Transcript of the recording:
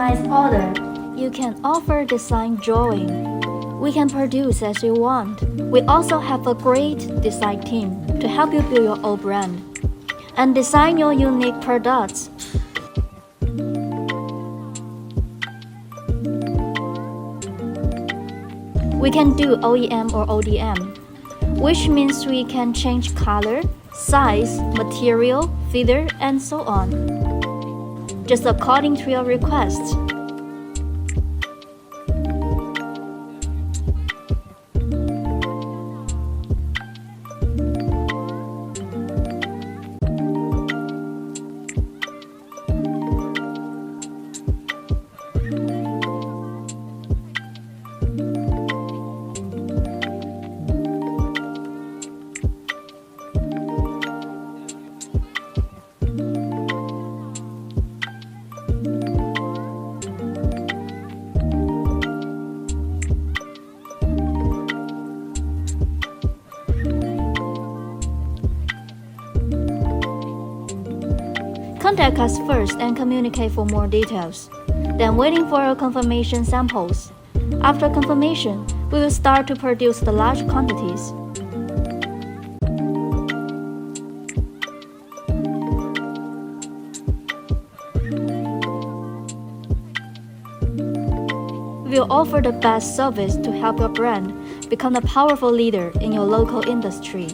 customize order. You can offer design drawing. We can produce as you want. We also have a great design team to help you build your own brand and design your unique products. We can do OEM or ODM, which means we can change color, size, material, feather, and so on, just according to your request. Contact us first and communicate for more details, then waiting for your confirmation samples. After confirmation, we will start to produce the large quantities. We will offer the best service to help your brand become a powerful leader in your local industry.